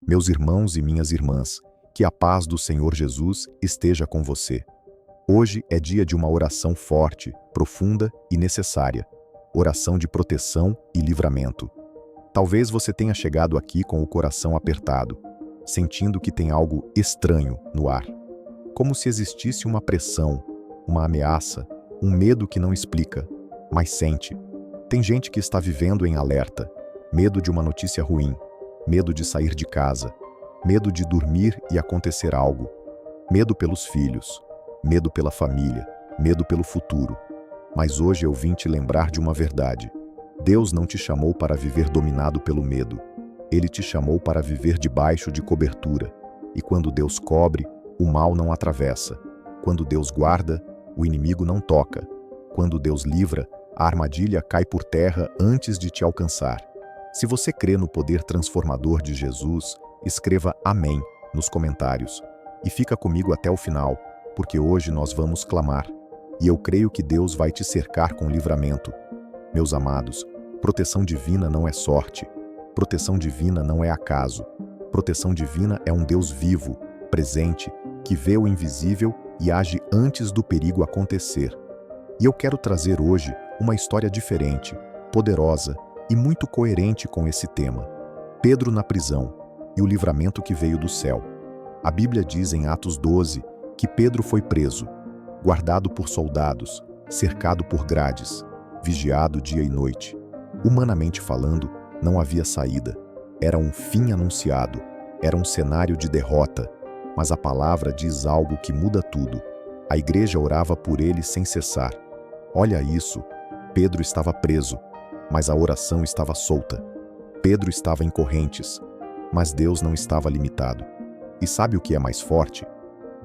Meus irmãos e minhas irmãs, que a paz do Senhor Jesus esteja com você. Hoje é dia de uma oração forte, profunda e necessária. Oração de proteção e livramento. Talvez você tenha chegado aqui com o coração apertado, sentindo que tem algo estranho no ar. Como se existisse uma pressão, uma ameaça, um medo que não explica, mas sente. Tem gente que está vivendo em alerta, medo de uma notícia ruim, medo de sair de casa, medo de dormir e acontecer algo, medo pelos filhos, medo pela família, medo pelo futuro. Mas hoje eu vim te lembrar de uma verdade. Deus não te chamou para viver dominado pelo medo. Ele te chamou para viver debaixo de cobertura. E quando Deus cobre, o mal não atravessa. Quando Deus guarda, o inimigo não toca. Quando Deus livra, a armadilha cai por terra antes de te alcançar. Se você crê no poder transformador de Jesus, escreva Amém nos comentários. E fica comigo até o final, porque hoje nós vamos clamar. E eu creio que Deus vai te cercar com livramento. Meus amados, proteção divina não é sorte. Proteção divina não é acaso. Proteção divina é um Deus vivo, presente, que vê o invisível e age antes do perigo acontecer. E eu quero trazer hoje uma história diferente, poderosa e muito coerente com esse tema. Pedro na prisão e o livramento que veio do céu. A Bíblia diz em Atos 12 que Pedro foi preso, guardado por soldados, cercado por grades, vigiado dia e noite. Humanamente falando, não havia saída. Era um fim anunciado, era um cenário de derrota, mas a palavra diz algo que muda tudo. A igreja orava por ele sem cessar. Olha isso, Pedro estava preso, mas a oração estava solta. Pedro estava em correntes, mas Deus não estava limitado. E sabe o que é mais forte?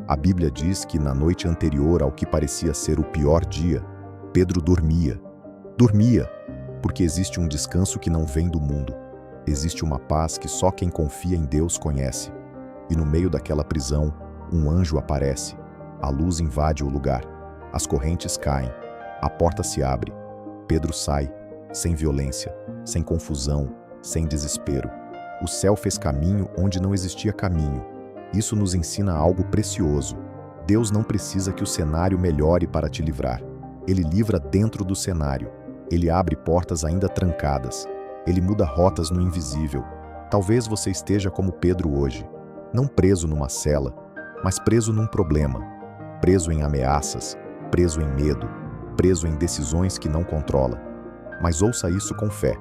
A Bíblia diz que na noite anterior ao que parecia ser o pior dia, Pedro dormia. Dormia, porque existe um descanso que não vem do mundo. Existe uma paz que só quem confia em Deus conhece. E no meio daquela prisão, um anjo aparece. A luz invade o lugar. As correntes caem. A porta se abre. Pedro sai, sem violência, sem confusão, sem desespero. O céu fez caminho onde não existia caminho. Isso nos ensina algo precioso. Deus não precisa que o cenário melhore para te livrar. Ele livra dentro do cenário. Ele abre portas ainda trancadas. Ele muda rotas no invisível. Talvez você esteja como Pedro hoje, não preso numa cela, mas preso num problema, preso em ameaças, preso em medo, preso em decisões que não controla. Mas ouça isso com fé.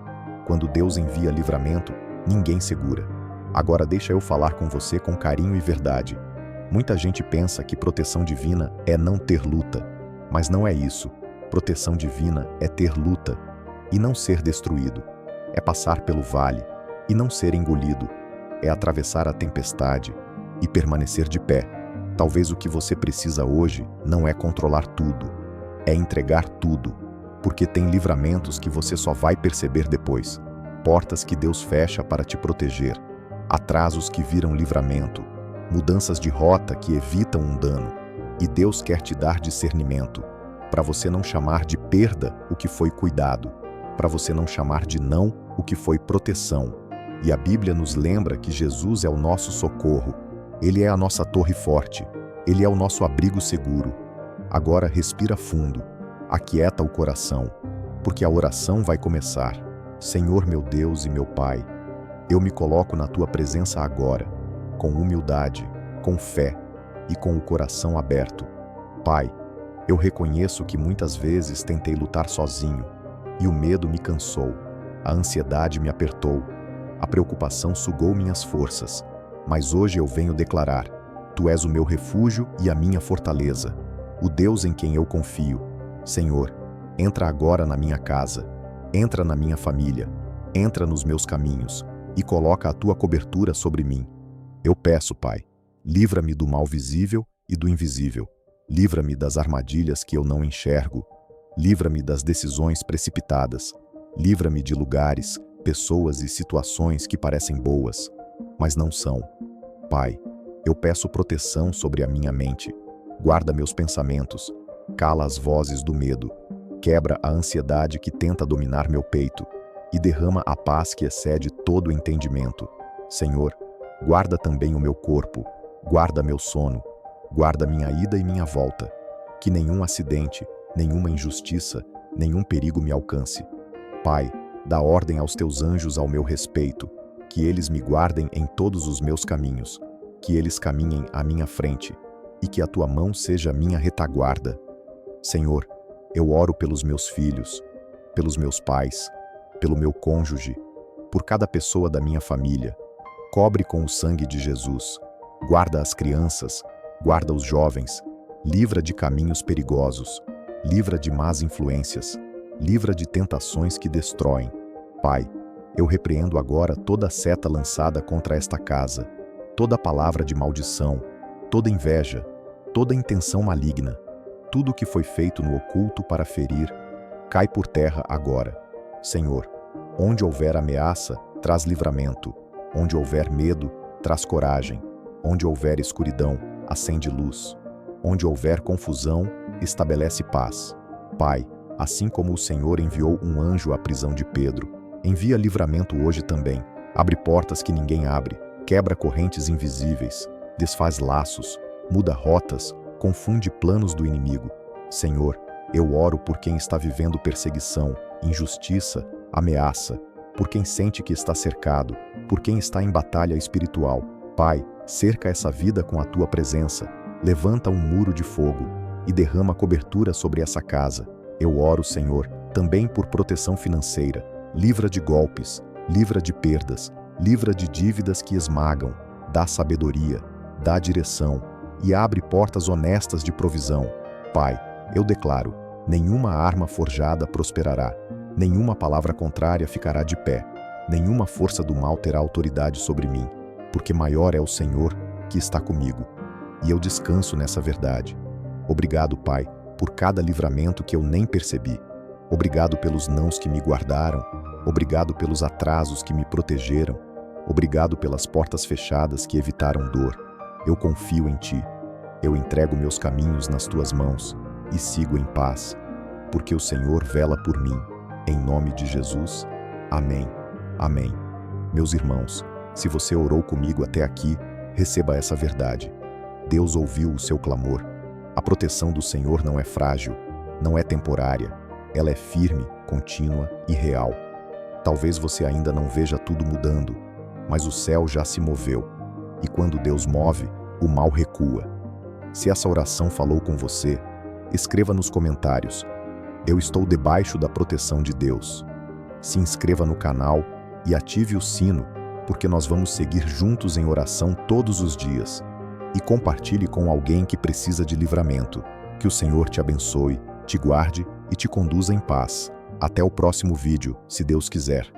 Quando Deus envia livramento, ninguém segura. Agora deixa eu falar com você com carinho e verdade. Muita gente pensa que proteção divina é não ter luta, mas não é isso. Proteção divina é ter luta e não ser destruído. É passar pelo vale e não ser engolido. É atravessar a tempestade e permanecer de pé. Talvez o que você precisa hoje não é controlar tudo, é entregar tudo, porque tem livramentos que você só vai perceber depois. Portas que Deus fecha para te proteger, atrasos que viram livramento, mudanças de rota que evitam um dano. E Deus quer te dar discernimento, para você não chamar de perda o que foi cuidado, para você não chamar de não o que foi proteção. E a Bíblia nos lembra que Jesus é o nosso socorro, Ele é a nossa torre forte, Ele é o nosso abrigo seguro. Agora respira fundo, aquieta o coração, porque a oração vai começar. Senhor meu Deus e meu Pai, eu me coloco na Tua presença agora, com humildade, com fé e com o coração aberto. Pai, eu reconheço que muitas vezes tentei lutar sozinho, e o medo me cansou, a ansiedade me apertou, a preocupação sugou minhas forças. Mas hoje eu venho declarar: Tu és o meu refúgio e a minha fortaleza, o Deus em quem eu confio. Senhor, entra agora na minha casa, entra na minha família, entra nos meus caminhos e coloca a Tua cobertura sobre mim. Eu peço, Pai, livra-me do mal visível e do invisível. Livra-me das armadilhas que eu não enxergo. Livra-me das decisões precipitadas. Livra-me de lugares, pessoas e situações que parecem boas, mas não são. Pai, eu peço proteção sobre a minha mente. Guarda meus pensamentos. Cala as vozes do medo. Quebra a ansiedade que tenta dominar meu peito e derrama a paz que excede todo o entendimento. Senhor, Guarda também o meu corpo, guarda meu sono, guarda minha ida e minha volta. Que nenhum acidente, nenhuma injustiça, nenhum perigo me alcance. Pai, dá ordem aos teus anjos ao meu respeito, que eles me guardem em todos os meus caminhos, que eles caminhem à minha frente, e que a tua mão seja a minha retaguarda. Senhor, eu oro pelos meus filhos, pelos meus pais, pelo meu cônjuge, por cada pessoa da minha família. Cobre com o sangue de Jesus, guarda as crianças, guarda os jovens, livra de caminhos perigosos, livra de más influências, livra de tentações que destroem. Pai, eu repreendo agora toda seta lançada contra esta casa, toda palavra de maldição, toda inveja, toda intenção maligna, tudo que foi feito no oculto para ferir, cai por terra agora. Senhor, onde houver ameaça, traz livramento, onde houver medo, traz coragem, onde houver escuridão, acende luz, onde houver confusão, estabelece paz. Pai, assim como o Senhor enviou um anjo à prisão de Pedro, envia livramento hoje também. Abre portas que ninguém abre, quebra correntes invisíveis, desfaz laços, muda rotas, confunde planos do inimigo. Senhor, eu oro por quem está vivendo perseguição, injustiça, ameaça, por quem sente que está cercado, por quem está em batalha espiritual. Pai, cerca essa vida com a tua presença, levanta um muro de fogo e derrama cobertura sobre essa casa. Eu oro, Senhor, também por proteção financeira. Livra de golpes, livra de perdas, livra de dívidas que esmagam, dá sabedoria, dá direção e abre portas honestas de provisão. Pai, eu declaro, nenhuma arma forjada prosperará, nenhuma palavra contrária ficará de pé, nenhuma força do mal terá autoridade sobre mim, porque maior é o Senhor que está comigo, e eu descanso nessa verdade. Obrigado, Pai, por cada livramento que eu nem percebi. Obrigado pelos nãos que me guardaram, obrigado pelos atrasos que me protegeram, obrigado pelas portas fechadas que evitaram dor. Eu confio em Ti, eu entrego meus caminhos nas Tuas mãos e sigo em paz, porque o Senhor vela por mim. Em nome de Jesus, amém. Amém. Meus irmãos, se você orou comigo até aqui, receba essa verdade. Deus ouviu o seu clamor. A proteção do Senhor não é frágil, não é temporária. Ela é firme, contínua e real. Talvez você ainda não veja tudo mudando, mas o céu já se moveu. E quando Deus move, o mal recua. Se essa oração falou com você, escreva nos comentários: eu estou debaixo da proteção de Deus. Se inscreva no canal e ative o sino, porque nós vamos seguir juntos em oração todos os dias. E compartilhe com alguém que precisa de livramento. Que o Senhor te abençoe, te guarde e te conduza em paz. Até o próximo vídeo, se Deus quiser.